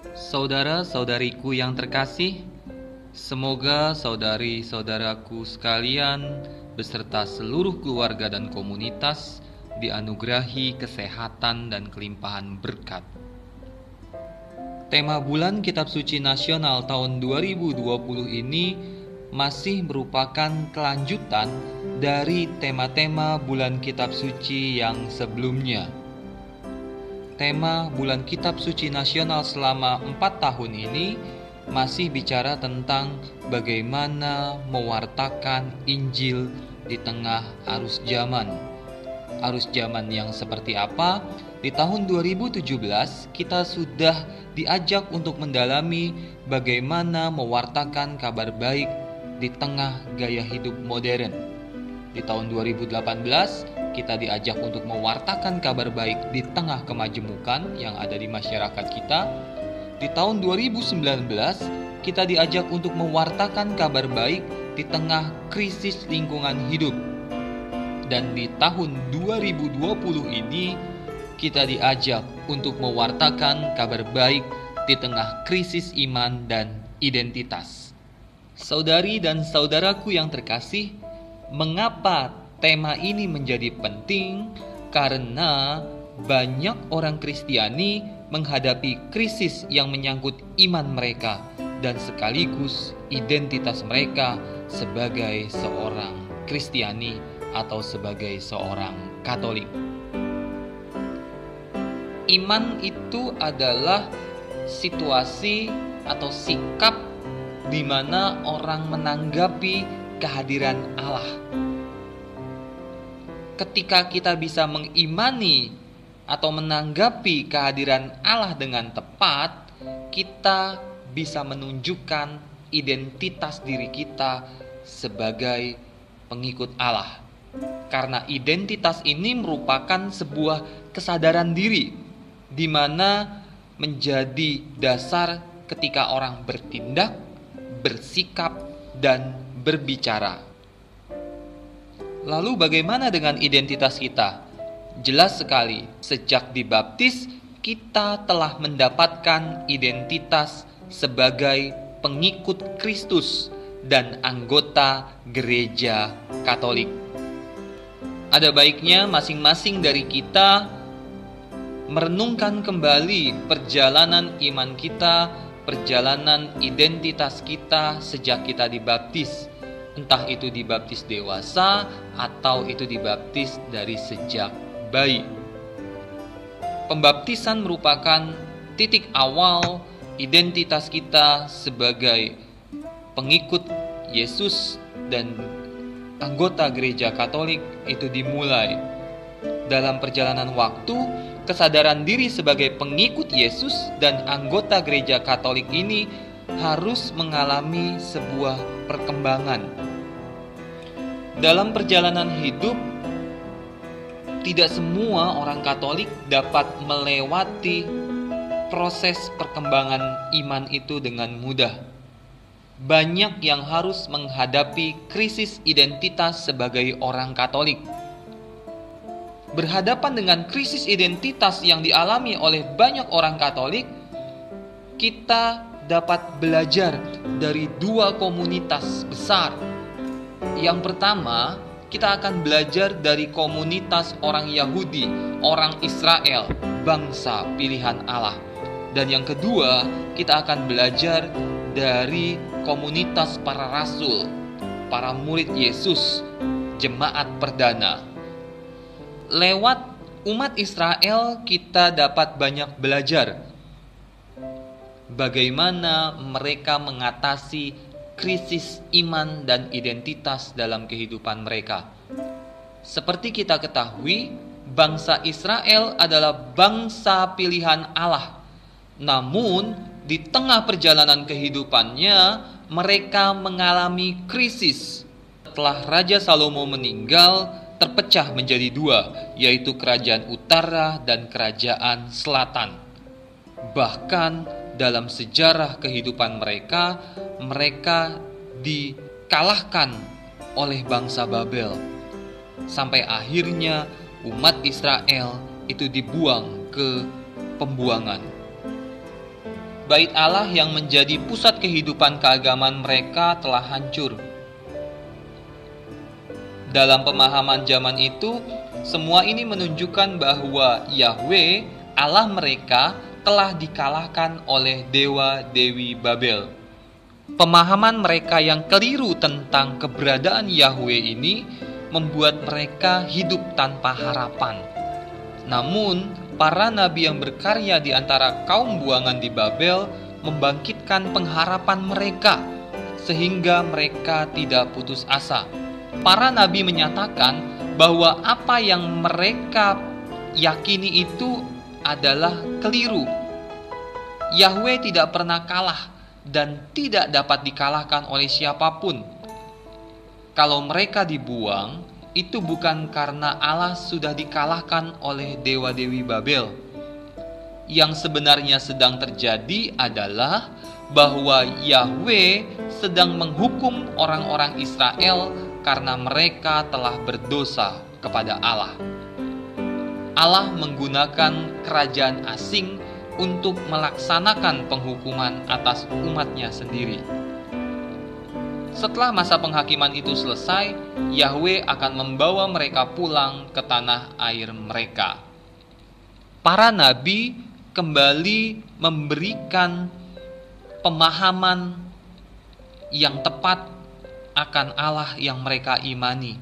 Saudara-saudariku yang terkasih, semoga saudari-saudaraku sekalian beserta seluruh keluarga dan komunitas dianugerahi kesehatan dan kelimpahan berkat. Tema bulan Kitab Suci Nasional tahun 2020 ini masih merupakan kelanjutan dari tema-tema bulan Kitab Suci yang sebelumnya. Tema bulan Kitab Suci Nasional selama 4 tahun ini masih bicara tentang bagaimana mewartakan Injil di tengah arus zaman. Arus zaman yang seperti apa? Di tahun 2017 kita sudah diajak untuk mendalami bagaimana mewartakan kabar baik di tengah gaya hidup modern. Di tahun 2018 kita diajak untuk mewartakan kabar baik di tengah kemajemukan yang ada di masyarakat kita. Di tahun 2019 kita diajak untuk mewartakan kabar baik di tengah krisis lingkungan hidup. Dan di tahun 2020 ini kita diajak untuk mewartakan kabar baik di tengah krisis iman dan identitas. Saudari dan saudaraku yang terkasih, mengapa tema ini menjadi penting? Karena banyak orang Kristiani menghadapi krisis yang menyangkut iman mereka dan sekaligus identitas mereka sebagai seorang Kristiani atau sebagai seorang Katolik. Iman itu adalah situasi atau sikap di mana orang menanggapi kehadiran Allah. Ketika kita bisa mengimani atau menanggapi kehadiran Allah dengan tepat, kita bisa menunjukkan identitas diri kita sebagai pengikut Allah. Karena identitas ini merupakan sebuah kesadaran diri, di mana menjadi dasar ketika orang bertindak, bersikap, dan berbicara. Lalu bagaimana dengan identitas kita? Jelas sekali, sejak dibaptis kita telah mendapatkan identitas sebagai pengikut Kristus dan anggota gereja Katolik. Ada baiknya masing-masing dari kita merenungkan kembali perjalanan iman kita, perjalanan identitas kita sejak kita dibaptis. Entah itu dibaptis dewasa atau itu dibaptis dari sejak bayi. Pembaptisan merupakan titik awal identitas kita sebagai pengikut Yesus dan anggota gereja Katolik itu dimulai. Dalam perjalanan waktu, kesadaran diri sebagai pengikut Yesus dan anggota gereja Katolik ini harus mengalami sebuah perkembangan. Dalam perjalanan hidup, tidak semua orang Katolik dapat melewati proses perkembangan iman itu dengan mudah. Banyak yang harus menghadapi krisis identitas sebagai orang Katolik. Berhadapan dengan krisis identitas yang dialami oleh banyak orang Katolik, kita dapat belajar dari dua komunitas besar. Yang pertama, kita akan belajar dari komunitas orang Yahudi, orang Israel, bangsa pilihan Allah. Dan yang kedua, kita akan belajar dari komunitas para rasul, para murid Yesus, jemaat perdana. Lewat umat Israel kita dapat banyak belajar bagaimana mereka mengatasi krisis iman dan identitas dalam kehidupan mereka. Seperti kita ketahui, bangsa Israel adalah bangsa pilihan Allah. Namun, di tengah perjalanan kehidupannya, mereka mengalami krisis. Setelah Raja Salomo meninggal, terpecah menjadi dua, yaitu kerajaan utara dan kerajaan selatan. Bahkan dalam sejarah kehidupan mereka dikalahkan oleh bangsa Babel. Sampai akhirnya umat Israel itu dibuang ke pembuangan. Bait Allah yang menjadi pusat kehidupan keagamaan mereka telah hancur. Dalam pemahaman zaman itu, semua ini menunjukkan bahwa Yahweh, Allah mereka, telah dikalahkan oleh dewa-dewi Babel. Pemahaman mereka yang keliru tentang keberadaan Yahweh ini membuat mereka hidup tanpa harapan. Namun, para nabi yang berkarya di antara kaum buangan di Babel membangkitkan pengharapan mereka, sehingga mereka tidak putus asa. Para nabi menyatakan bahwa apa yang mereka yakini itu adalah keliru. Yahweh tidak pernah kalah dan tidak dapat dikalahkan oleh siapapun. Kalau mereka dibuang, itu bukan karena Allah sudah dikalahkan oleh dewa-dewi Babel. Yang sebenarnya sedang terjadi adalah bahwa Yahweh sedang menghukum orang-orang Israel karena mereka telah berdosa kepada Allah. Allah menggunakan kerajaan asing untuk melaksanakan penghukuman atas umatnya sendiri. Setelah masa penghakiman itu selesai, Yahweh akan membawa mereka pulang ke tanah air mereka. Para nabi kembali memberikan pemahaman yang tepat akan Allah yang mereka imani.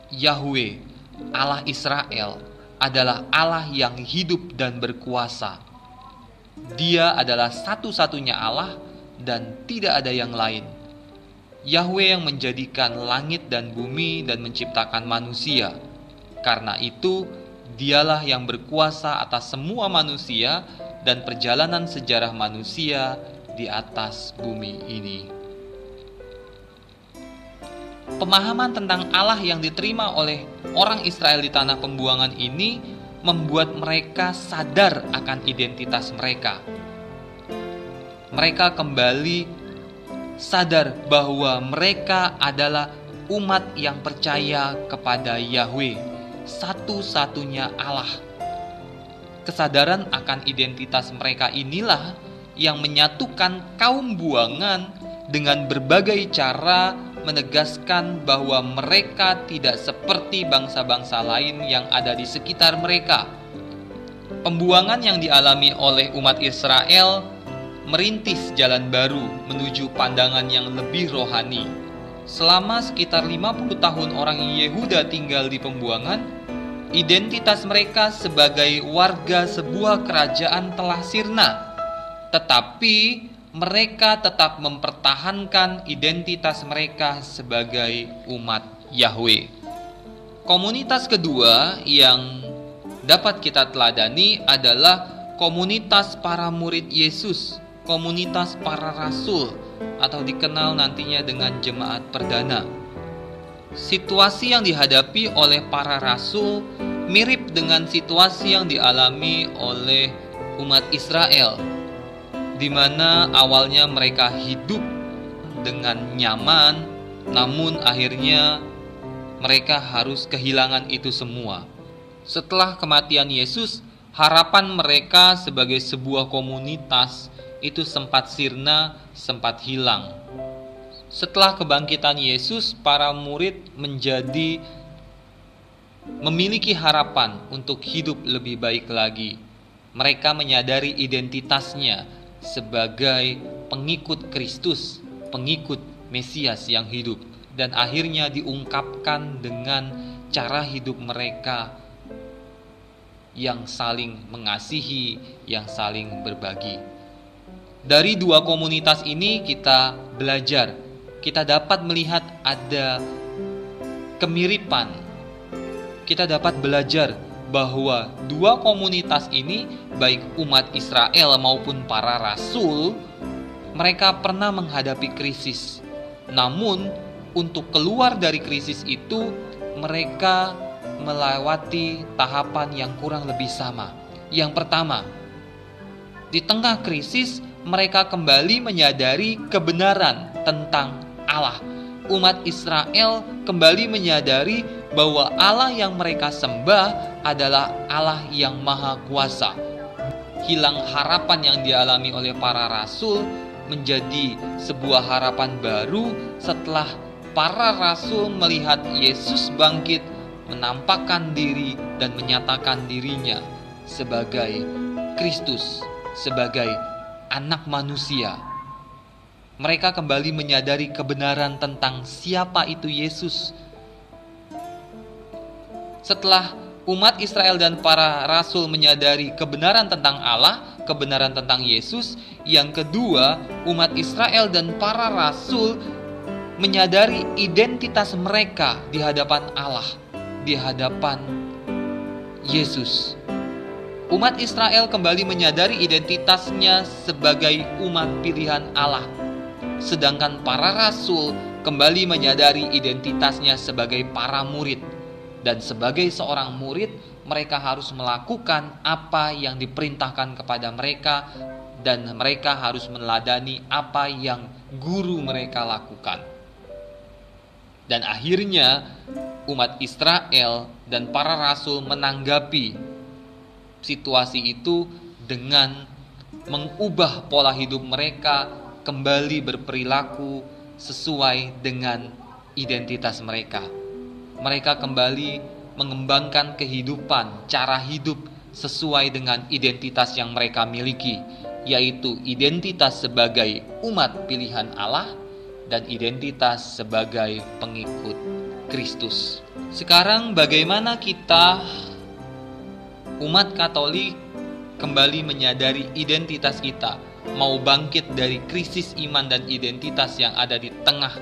Yahweh, Allah Israel, adalah Allah yang hidup dan berkuasa. Dia adalah satu-satunya Allah dan tidak ada yang lain. Yahweh yang menjadikan langit dan bumi dan menciptakan manusia. Karena itu, Dialah yang berkuasa atas semua manusia dan perjalanan sejarah manusia di atas bumi ini. Pemahaman tentang Allah yang diterima oleh orang Israel di tanah pembuangan ini membuat mereka sadar akan identitas mereka. Mereka kembali sadar bahwa mereka adalah umat yang percaya kepada Yahweh, satu-satunya Allah. Kesadaran akan identitas mereka inilah yang menyatukan kaum buangan dengan berbagai cara menegaskan bahwa mereka tidak seperti bangsa-bangsa lain yang ada di sekitar mereka. Pembuangan yang dialami oleh umat Israel merintis jalan baru menuju pandangan yang lebih rohani. Selama sekitar 50 tahun orang Yehuda tinggal di pembuangan, identitas mereka sebagai warga sebuah kerajaan telah sirna. Tetapi mereka tetap mempertahankan identitas mereka sebagai umat Yahweh. Komunitas kedua yang dapat kita teladani adalah komunitas para murid Yesus, komunitas para rasul, atau dikenal nantinya dengan jemaat perdana. Situasi yang dihadapi oleh para rasul mirip dengan situasi yang dialami oleh umat Israel, di mana awalnya mereka hidup dengan nyaman, namun akhirnya mereka harus kehilangan itu semua. Setelah kematian Yesus, harapan mereka sebagai sebuah komunitas itu sempat sirna, sempat hilang. Setelah kebangkitan Yesus, para murid memiliki harapan untuk hidup lebih baik lagi. Mereka menyadari identitasnya sebagai pengikut Kristus, pengikut Mesias yang hidup, dan akhirnya diungkapkan dengan cara hidup mereka yang saling mengasihi, yang saling berbagi. Dari dua komunitas ini kita belajar, kita dapat melihat ada kemiripan. Kita dapat belajar bahwa dua komunitas ini, baik umat Israel maupun para rasul, mereka pernah menghadapi krisis. Namun, untuk keluar dari krisis itu, mereka melewati tahapan yang kurang lebih sama. Yang pertama, di tengah krisis, mereka kembali menyadari kebenaran tentang Allah. Umat Israel kembali menyadari bahwa Allah yang mereka sembah adalah Allah yang maha kuasa. hilang harapan yang dialami oleh para rasul menjadi sebuah harapan baru setelah para rasul melihat Yesus bangkit, menampakkan diri dan menyatakan dirinya sebagai Kristus, sebagai anak manusia. Mereka kembali menyadari kebenaran tentang siapa itu Yesus. Setelah umat Israel dan para rasul menyadari kebenaran tentang Allah, kebenaran tentang Yesus, yang kedua, umat Israel dan para rasul menyadari identitas mereka di hadapan Allah, di hadapan Yesus. Umat Israel kembali menyadari identitasnya sebagai umat pilihan Allah, sedangkan para rasul kembali menyadari identitasnya sebagai para murid. Dan sebagai seorang murid, mereka harus melakukan apa yang diperintahkan kepada mereka, dan mereka harus meneladani apa yang guru mereka lakukan. Dan akhirnya umat Israel dan para rasul menanggapi situasi itu dengan mengubah pola hidup mereka, kembali berperilaku sesuai dengan identitas mereka. Mereka kembali mengembangkan kehidupan, cara hidup sesuai dengan identitas yang mereka miliki, yaitu identitas sebagai umat pilihan Allah dan identitas sebagai pengikut Kristus. Sekarang bagaimana kita umat Katolik kembali menyadari identitas kita, mau bangkit dari krisis iman dan identitas yang ada di tengah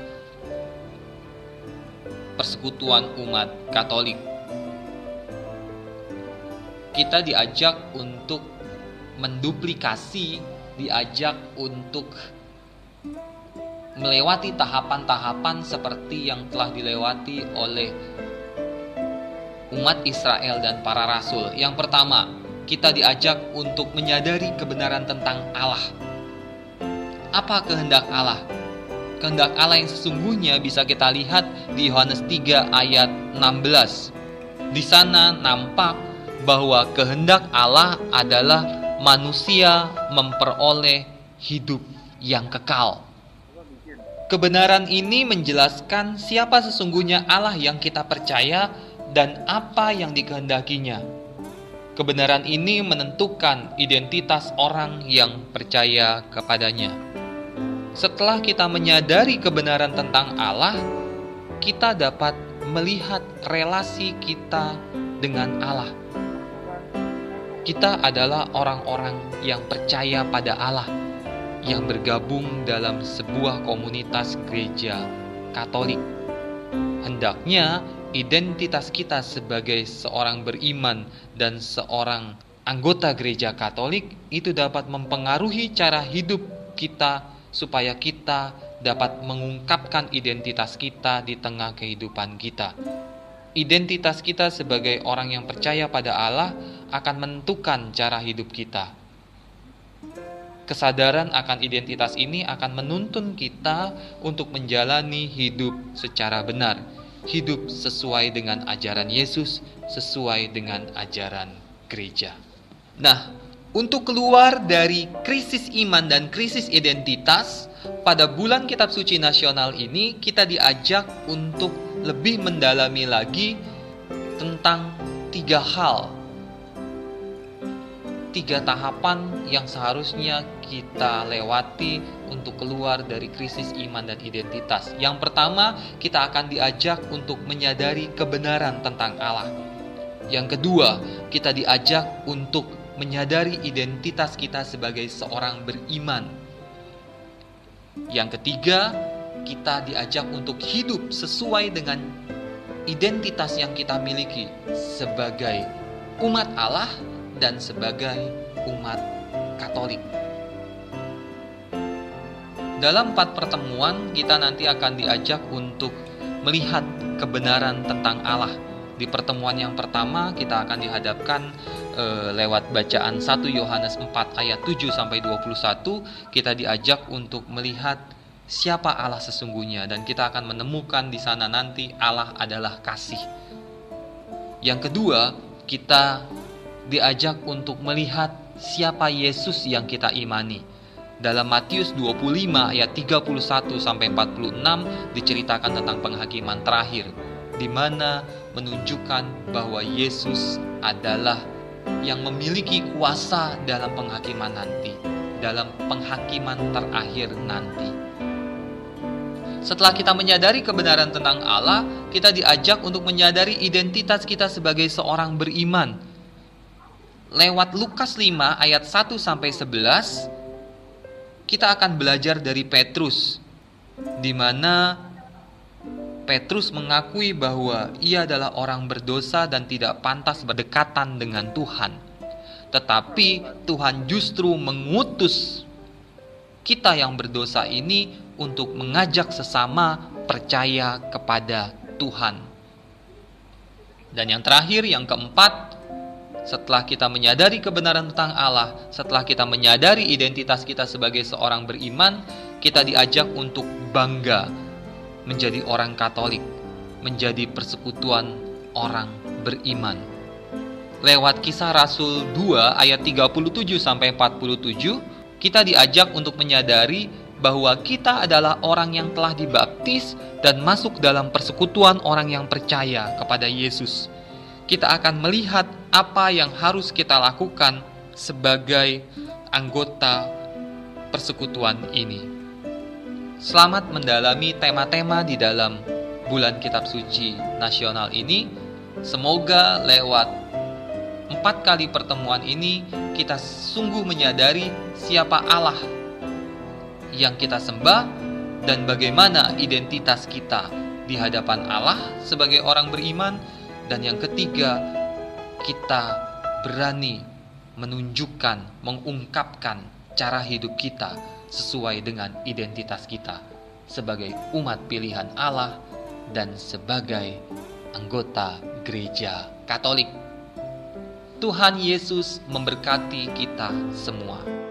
persekutuan umat Katolik? Kita diajak untuk menduplikasi, diajak untuk melewati tahapan-tahapan seperti yang telah dilewati oleh umat Israel dan para rasul. Yang pertama, kita diajak untuk menyadari kebenaran tentang Allah. Apa kehendak Allah? Kehendak Allah yang sesungguhnya bisa kita lihat di Yohanes 3 ayat 16. Di sana nampak bahwa kehendak Allah adalah manusia memperoleh hidup yang kekal. Kebenaran ini menjelaskan siapa sesungguhnya Allah yang kita percaya dan apa yang dikehendakinya. Kebenaran ini menentukan identitas orang yang percaya kepadanya. Setelah kita menyadari kebenaran tentang Allah, kita dapat melihat relasi kita dengan Allah. Kita adalah orang-orang yang percaya pada Allah, yang bergabung dalam sebuah komunitas gereja Katolik. Hendaknya identitas kita sebagai seorang beriman dan seorang anggota gereja Katolik itu dapat mempengaruhi cara hidup kita, supaya kita dapat mengungkapkan identitas kita di tengah kehidupan kita. Identitas kita sebagai orang yang percaya pada Allah akan menentukan cara hidup kita. Kesadaran akan identitas ini akan menuntun kita untuk menjalani hidup secara benar, hidup sesuai dengan ajaran Yesus, sesuai dengan ajaran gereja. Nah, untuk keluar dari krisis iman dan krisis identitas, pada bulan Kitab Suci Nasional ini kita diajak untuk lebih mendalami lagi tentang 3 hal, 3 tahapan yang seharusnya kita lewati untuk keluar dari krisis iman dan identitas. Yang pertama, kita akan diajak untuk menyadari kebenaran tentang Allah. Yang kedua, kita diajak untuk menyadari identitas kita sebagai seorang beriman. Yang ketiga, kita diajak untuk hidup sesuai dengan identitas yang kita miliki sebagai umat Allah dan sebagai umat Katolik. Dalam 4 pertemuan, kita nanti akan diajak untuk melihat kebenaran tentang Allah. Di pertemuan yang pertama, kita akan dihadapkan lewat bacaan 1 Yohanes 4 ayat 7-21, kita diajak untuk melihat siapa Allah sesungguhnya, dan kita akan menemukan di sana nanti Allah adalah kasih. Yang kedua, kita diajak untuk melihat siapa Yesus yang kita imani. Dalam Matius 25 ayat 31 sampai 46 diceritakan tentang penghakiman terakhir, di mana menunjukkan bahwa Yesus adalah yang memiliki kuasa dalam penghakiman nanti, dalam penghakiman terakhir nanti. Setelah kita menyadari kebenaran tentang Allah, kita diajak untuk menyadari identitas kita sebagai seorang beriman. Lewat Lukas 5 ayat 1 sampai 11, kita akan belajar dari Petrus, di mana Petrus mengakui bahwa ia adalah orang berdosa dan tidak pantas berdekatan dengan Tuhan. Tetapi Tuhan justru mengutus kita yang berdosa ini untuk mengajak sesama percaya kepada Tuhan. Dan yang terakhir, yang keempat, setelah kita menyadari kebenaran tentang Allah, setelah kita menyadari identitas kita sebagai seorang beriman, kita diajak untuk bangga menjadi orang Katolik, menjadi persekutuan orang beriman. Lewat Kisah Rasul 2 ayat 37 sampai 47, kita diajak untuk menyadari bahwa kita adalah orang yang telah dibaptis dan masuk dalam persekutuan orang yang percaya kepada Yesus. Kita akan melihat apa yang harus kita lakukan sebagai anggota persekutuan ini. Selamat mendalami tema-tema di dalam bulan Kitab Suci Nasional ini. Semoga lewat 4 kali pertemuan ini kita sungguh menyadari siapa Allah yang kita sembah dan bagaimana identitas kita di hadapan Allah sebagai orang beriman. Dan yang ketiga, kita berani menunjukkan, mengungkapkan cara hidup kita sesuai dengan identitas kita sebagai umat pilihan Allah dan sebagai anggota gereja Katolik. Tuhan Yesus memberkati kita semua.